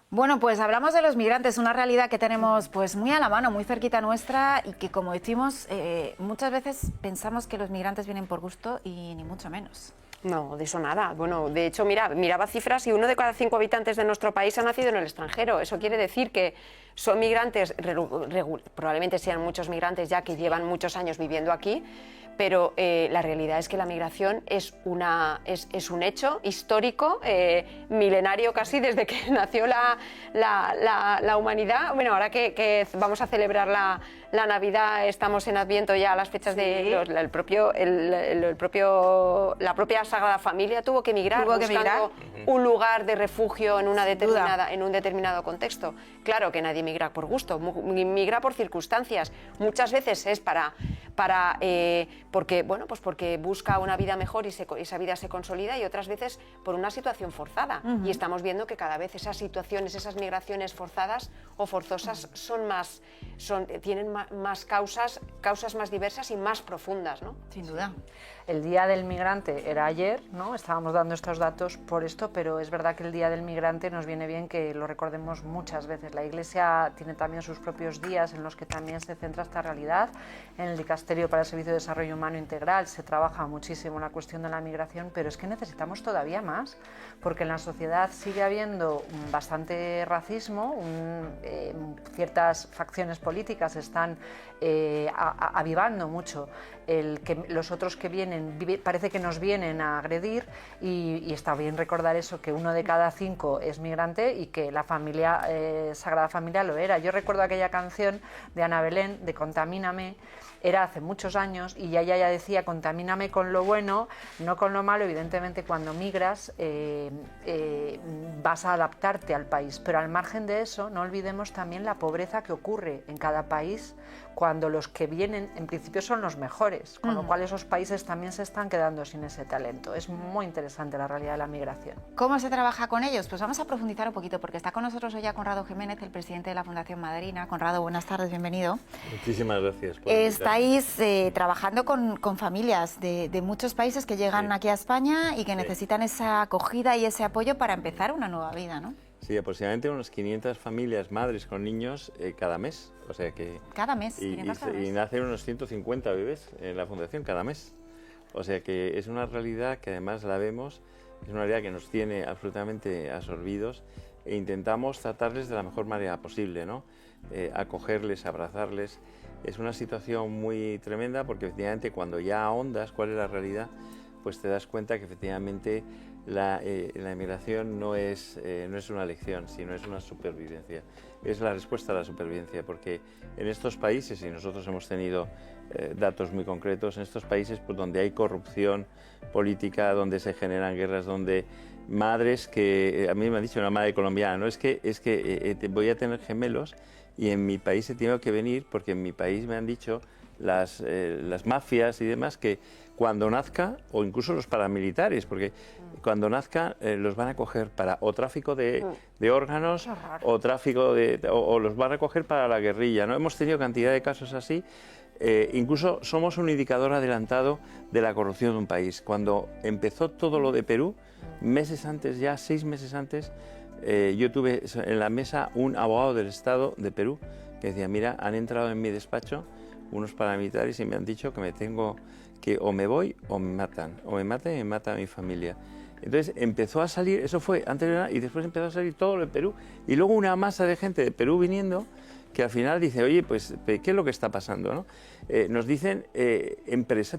Bueno, pues hablamos de los migrantes, una realidad que tenemos pues muy a la mano, muy cerquita nuestra y que, como decimos, muchas veces pensamos que los migrantes vienen por gusto y ni mucho menos. No, de eso nada. Bueno, de hecho, miraba cifras y 1 de cada 5 habitantes de nuestro país ha nacido en el extranjero. Eso quiere decir que son migrantes, probablemente sean muchos migrantes ya que llevan muchos años viviendo aquí, pero la realidad es que la migración es un hecho histórico, milenario casi, desde que nació la humanidad. Bueno, ahora que vamos a celebrar la Navidad, estamos en Adviento ya, las fechas de la propia Sagrada Familia tuvo que emigrar buscando un lugar de refugio en un determinado contexto. Claro que nadie migra por gusto, migra por circunstancias. Muchas veces es porque busca una vida mejor y esa vida se consolida, y otras veces por una situación forzada. Y estamos viendo que cada vez esas situaciones, esas migraciones forzadas o forzosas tienen más causas más diversas y más profundas, ¿no? Sin duda. El Día del Migrante era ayer, ¿no? Estábamos dando estos datos por esto, pero es verdad que el Día del Migrante nos viene bien que lo recordemos muchas veces. La Iglesia tiene también sus propios días en los que también se centra esta realidad. En el Dicasterio para el Servicio de Desarrollo Humano Integral se trabaja muchísimo la cuestión de la migración, pero es que necesitamos todavía más, porque en la sociedad sigue habiendo bastante racismo, ciertas facciones políticas están avivando mucho el que los otros que vienen, parece que nos vienen a agredir, y está bien recordar eso, que 1 de cada 5 es migrante y que la familia, Sagrada Familia lo era. Yo recuerdo aquella canción de Ana Belén, de Contamíname, era hace muchos años, y ella ya decía: contamíname con lo bueno, no con lo malo. Evidentemente, cuando migras vas a adaptarte al país, pero al margen de eso no olvidemos también la pobreza que ocurre en cada país cuando los que vienen en principio son los mejores, con lo cual esos países también se están quedando sin ese talento. Es muy interesante la realidad de la migración. ¿Cómo se trabaja con ellos? Pues vamos a profundizar un poquito, porque está con nosotros hoy ya Conrado Jiménez, el presidente de la Fundación Madrina. Conrado, buenas tardes, bienvenido. Muchísimas gracias por Estáis trabajando con familias de muchos países que llegan aquí a España y que necesitan esa acogida y ese apoyo para empezar una nueva vida, ¿no? Sí, aproximadamente unas 500 familias, madres con niños cada mes. O sea que... Cada mes, y nacen unos 150 bebés en la Fundación cada mes. O sea que es una realidad que además la vemos, es una realidad que nos tiene absolutamente absorbidos, e intentamos tratarles de la mejor manera posible, ¿no? Acogerles, abrazarles. Es una situación muy tremenda, porque efectivamente cuando ya ahondas cuál es la realidad, pues te das cuenta que efectivamente la inmigración no es una elección, sino es una supervivencia. Es la respuesta a la supervivencia, porque en estos países, y nosotros hemos tenido datos muy concretos, en estos países pues, donde hay corrupción política, donde se generan guerras, donde madres que, a mí me han dicho una madre colombiana, ¿no? es que voy a tener gemelos y en mi país he tenido que venir, porque en mi país me han dicho las mafias y demás que cuando nazca, o incluso los paramilitares, porque cuando nazca los van a coger para o tráfico de órganos o tráfico o los van a coger para la guerrilla, ¿no? Hemos tenido cantidad de casos así. Incluso somos un indicador adelantado de la corrupción de un país. Cuando empezó todo lo de Perú, meses antes, ya 6 meses antes, yo tuve en la mesa un abogado del Estado de Perú que decía: mira, han entrado en mi despacho unos paramilitares y me han dicho que que o me voy o me matan, o me matan y me mata a mi familia. Entonces empezó a salir, eso fue antes de nada, y después empezó a salir todo lo de Perú, y luego una masa de gente de Perú viniendo, que al final dice: oye, pues, ¿qué es lo que está pasando, no? Nos dicen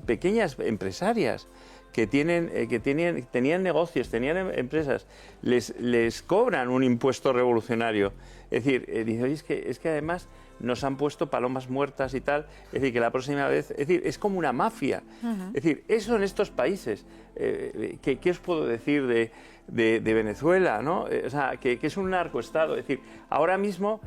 pequeñas empresarias que tenían negocios, tenían empresas, les cobran un impuesto revolucionario. Es decir, dice: oye, es que además nos han puesto palomas muertas y tal, es decir, que la próxima vez, es decir, es como una mafia. Es decir, eso en estos países, ¿qué os puedo decir de Venezuela, ¿no? O sea, que es un narcoestado. Es decir, ahora mismo,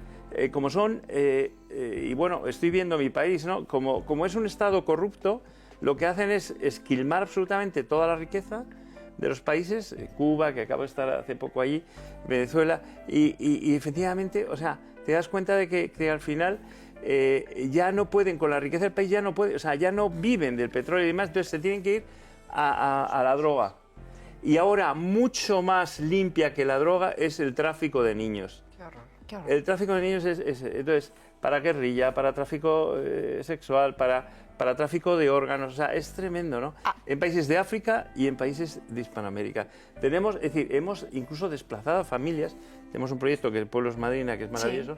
como son, y bueno, estoy viendo mi país, ¿no? Como es un estado corrupto, lo que hacen es esquilmar absolutamente toda la riqueza de los países, Cuba, que acabo de estar hace poco allí, Venezuela, y efectivamente, o sea, te das cuenta de que al final ya no pueden, con la riqueza del país ya no pueden, o sea, ya no viven del petróleo y demás, entonces se tienen que ir a la droga. Y ahora, mucho más limpia que la droga es el tráfico de niños. Qué horror. El tráfico de niños entonces, para guerrilla, para tráfico sexual, para tráfico de órganos, o sea, es tremendo, ¿no? En países de África y en países de Hispanoamérica. Tenemos, es decir, hemos incluso desplazado a familias. Tenemos un proyecto que es Pueblos Madrina, que es maravilloso,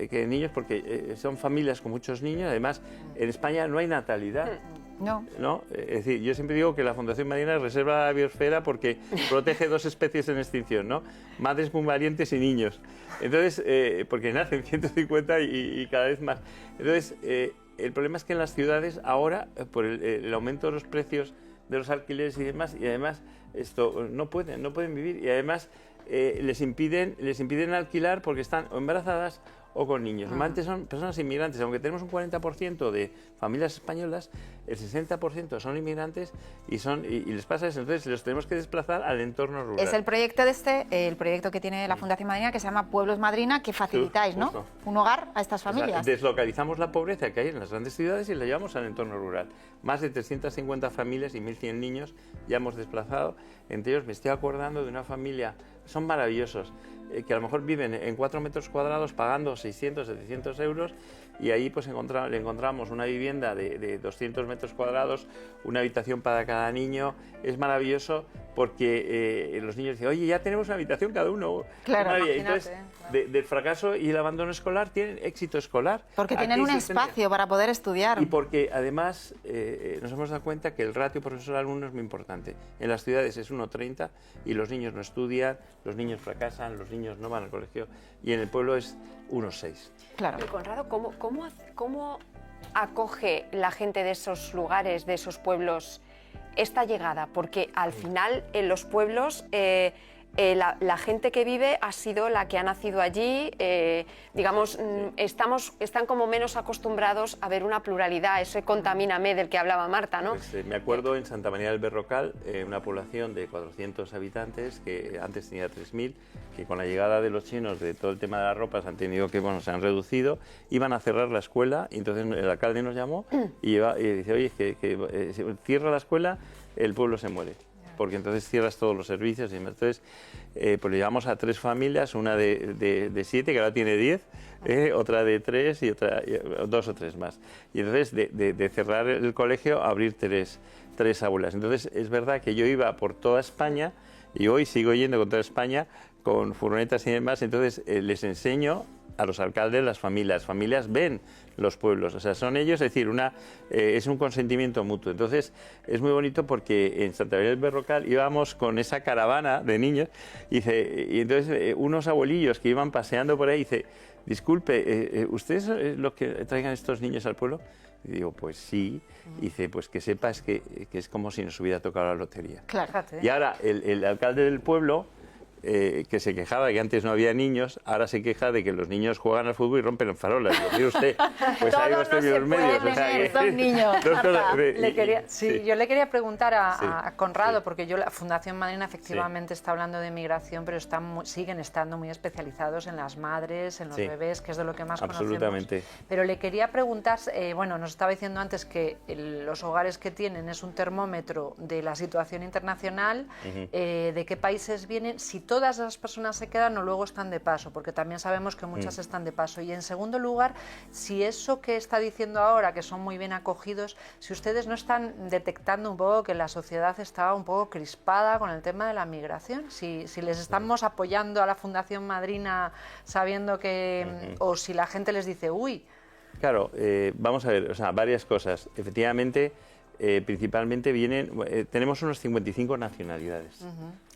que niños, porque son familias con muchos niños. Además, en España no hay natalidad. No. Es decir, yo siempre digo que la Fundación Madrina reserva la biosfera porque protege 2 especies en extinción, ¿no? Madres muy valientes y niños. Entonces, porque nacen 150 y cada vez más. Entonces, el problema es que en las ciudades ahora, por el aumento de los precios de los alquileres y demás, y además esto no pueden vivir, y además les impiden alquilar porque están o embarazadas o con niños. Normalmente son personas inmigrantes, aunque tenemos un 40% de familias españolas, el 60% son inmigrantes y les pasa eso, entonces los tenemos que desplazar al entorno rural. Es el proyecto el proyecto que tiene la Fundación Madrina, que se llama Pueblos Madrina, que facilitáis, ¿no? Justo. Un hogar a estas familias. O sea, deslocalizamos la pobreza que hay en las grandes ciudades y la llevamos al entorno rural. Más de 350 familias y 1.100 niños ya hemos desplazado. Entre ellos me estoy acordando de una familia, son maravillosos, que a lo mejor viven en 4 metros cuadrados pagando 600, 700 euros, y ahí pues le encontramos una vivienda de 200 metros cuadrados, una habitación para cada niño. Es maravilloso porque los niños dicen, oye, ya tenemos una habitación cada uno. Claro, entonces, del fracaso y el abandono escolar tienen éxito escolar. Porque tienen un espacio para poder estudiar. Y porque además nos hemos dado cuenta que el ratio profesor-alumno es muy importante. En las ciudades es 1:30 y los niños no estudian, los niños fracasan, los niños no van al colegio, y en el pueblo es 1:6. Claro. Pero Conrado, ¿cómo acoge la gente de esos lugares, de esos pueblos, esta llegada? Porque al final en los pueblos la gente que vive ha sido la que ha nacido allí, digamos, están como menos acostumbrados a ver una pluralidad, ese contamíname del que hablaba Marta, ¿no? Pues, me acuerdo en Santa María del Berrocal, una población de 400 habitantes, que antes tenía 3.000, que con la llegada de los chinos, de todo el tema de las ropas, han tenido que, bueno, se han reducido, iban a cerrar la escuela, y entonces el alcalde nos llamó y dice, oye, si cierra la escuela, el pueblo se muere, porque entonces cierras todos los servicios. Y entonces pues le llevamos a 3 familias, una de 7, que ahora tiene 10, otra de 3 y otra 2 o 3 más. Y entonces de cerrar el colegio, abrir 3 aulas. Entonces es verdad que yo iba por toda España, y hoy sigo yendo con toda España, con furgonetas y demás. Entonces les enseño a los alcaldes las familias ven los pueblos, o sea, son ellos, es decir, es un consentimiento mutuo. Entonces es muy bonito porque en Santa María del Berrocal íbamos con esa caravana de niños, y entonces unos abuelillos que iban paseando por ahí, dice, disculpe, ¿ustedes son los que traigan estos niños al pueblo? Y digo, pues sí. Y dice, pues que sepas que es como si nos hubiera tocado la lotería. Claro. Y ahora el alcalde del pueblo, que se quejaba de que antes no había niños, ahora se queja de que los niños juegan al fútbol y rompen farolas. Lo mire usted, pues ahí Todo usted no vio se los medios. puede tener, son niños, Marta. Yo le quería preguntar a Conrado, Sí. porque la Fundación Madrina efectivamente está hablando de migración, pero siguen estando muy especializados en las madres, en los Sí. bebés, que es de lo que más Absolutamente. conocemos. Pero le quería preguntar, bueno, nos estaba diciendo antes que los hogares que tienen es un termómetro de la situación internacional, de qué países vienen, si todas las personas se quedan o luego están de paso, porque también sabemos que muchas están de paso. Y en segundo lugar, si eso que está diciendo ahora, que son muy bien acogidos, si ustedes no están detectando un poco que la sociedad está un poco crispada con el tema de la migración, si les estamos apoyando a la Fundación Madrina sabiendo que, o si la gente les dice, uy. Claro, vamos a ver, o sea, varias cosas. Efectivamente, principalmente tenemos unos 55 nacionalidades,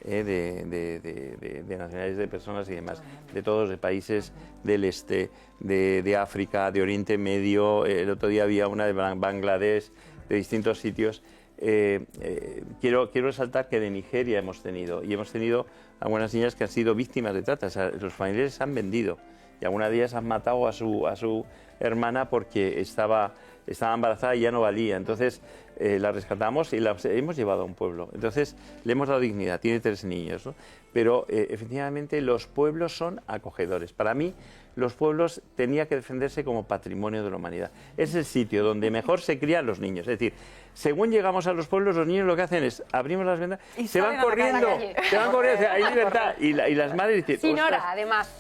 de nacionalidades de personas y demás, de todos, de países del este, de África, de Oriente Medio. El otro día había una de Bangladesh, de distintos sitios. Quiero resaltar que de Nigeria hemos tenido algunas niñas que han sido víctimas de trata. O sea, los familiares se han vendido, y algunas de ellas han matado a su hermana porque estaba embarazada y ya no valía. Entonces, la rescatamos y la hemos llevado a un pueblo. Entonces le hemos dado dignidad, tiene 3 niños, ¿no? Pero efectivamente los pueblos son acogedores. Para mí los pueblos tenía que defenderse como patrimonio de la humanidad. Es el sitio donde mejor se crían los niños. Es decir, según llegamos a los pueblos, los niños lo que hacen es abrimos las ventanas, se van corriendo, hay libertad. Y las madres dicen, sin hora, "Ostras, además.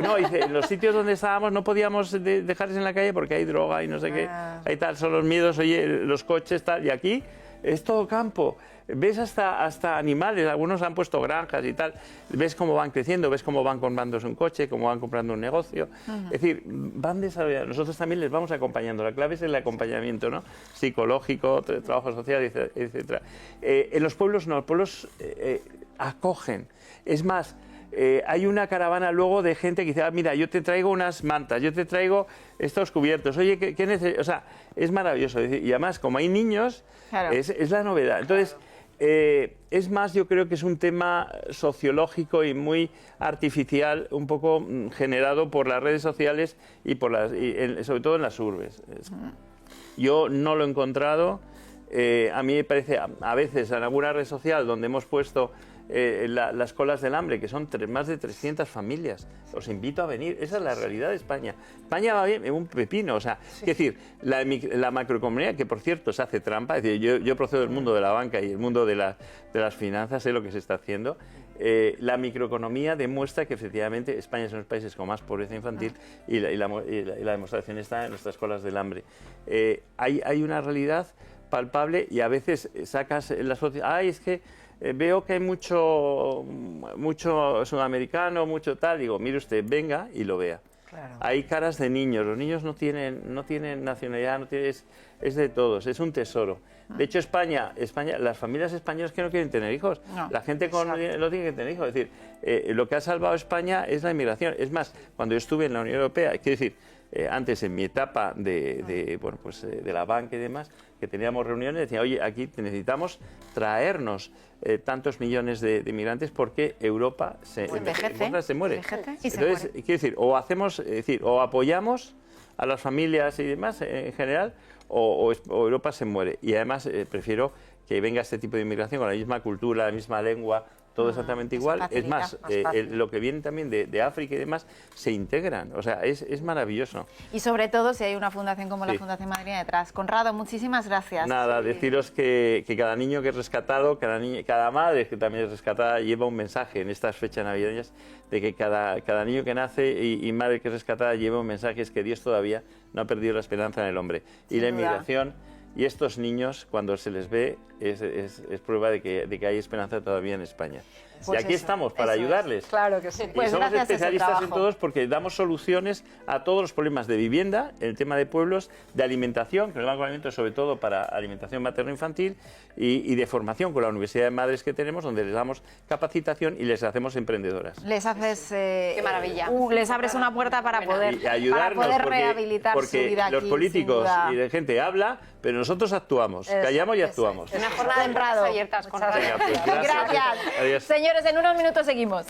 no, dice, en los sitios donde estábamos no podíamos dejarles en la calle porque hay droga y no sé qué, hay tal, son los miedos, oye, los coches, tal, y aquí es todo campo. Ves hasta animales, algunos han puesto granjas y tal, ves cómo van creciendo, ves cómo van comprándose un coche, cómo van comprando un negocio. Es decir, van desarrollando. Nosotros también les vamos acompañando. La clave es el acompañamiento, ¿no? Psicológico, trabajo social, etcétera. En los pueblos no, los pueblos acogen. Es más, hay una caravana luego de gente que dice, mira, yo te traigo unas mantas, yo te traigo estos cubiertos, oye, ¿qué necesitas? O sea, es maravilloso. Y además, como hay niños, claro, es la novedad. Entonces, es más, yo creo que es un tema sociológico y muy artificial, un poco generado por las redes sociales y sobre todo en las urbes. Yo no lo he encontrado. A mí me parece, a veces en alguna red social donde hemos puesto las colas del hambre, que son más de 300 familias. Os invito a venir. Esa es la realidad de España. España va bien, es un pepino. O sea, es decir, la macroeconomía, que por cierto se hace trampa, es decir, yo procedo del mundo de la banca y el mundo de las finanzas, sé lo que se está haciendo. La microeconomía demuestra que efectivamente España es uno de los países con más pobreza infantil y la demostración está en nuestras colas del hambre. Hay una realidad palpable y a veces sacas las fotos, es que veo que hay mucho sudamericano, mucho tal, digo, mire usted, venga y lo vea. Claro. Hay caras de niños, los niños no tienen nacionalidad, es de todos, es un tesoro. De hecho, España, las familias españolas que no quieren tener hijos, la gente no tiene que tener hijos. Es decir, lo que ha salvado a España es la inmigración. Es más, cuando yo estuve en la Unión Europea, quiero decir, antes en mi etapa de la banca y demás, que teníamos reuniones, decía, oye, aquí necesitamos traernos tantos millones de inmigrantes porque Europa se muere. Entonces, quiero decir, o apoyamos a las familias y demás en general, o Europa se muere. Y además prefiero que venga este tipo de inmigración con la misma cultura, la misma lengua, todo exactamente igual. Es más, lo que viene también de África y demás, se integran. O sea, es maravilloso. Y sobre todo si hay una fundación como la Fundación Madrina detrás. Conrado, muchísimas gracias. Nada, deciros que cada niño que es rescatado, cada madre que también es rescatada, lleva un mensaje en estas fechas navideñas de que cada niño que nace y madre que es rescatada lleva un mensaje, es que Dios todavía no ha perdido la esperanza en el hombre. Y la inmigración y estos niños, cuando se les ve, es prueba de que hay esperanza todavía en España. Pues y aquí estamos para ayudarles. Claro que sí. Pues y somos especialistas en todos porque damos soluciones a todos los problemas de vivienda, el tema de pueblos, de alimentación, que nos van con alimentos sobre todo para alimentación materno-infantil y de formación con la Universidad de Madres que tenemos, donde les damos capacitación y les hacemos emprendedoras. Les haces... ¡Qué maravilla! Les abres una puerta para poder rehabilitar su vida aquí. Los políticos y la gente habla, pero nosotros actuamos, callamos y actuamos. Una jornada de empresas abiertas con Venga, pues, gracias. Gracias. Adiós. Señores, en unos minutos seguimos.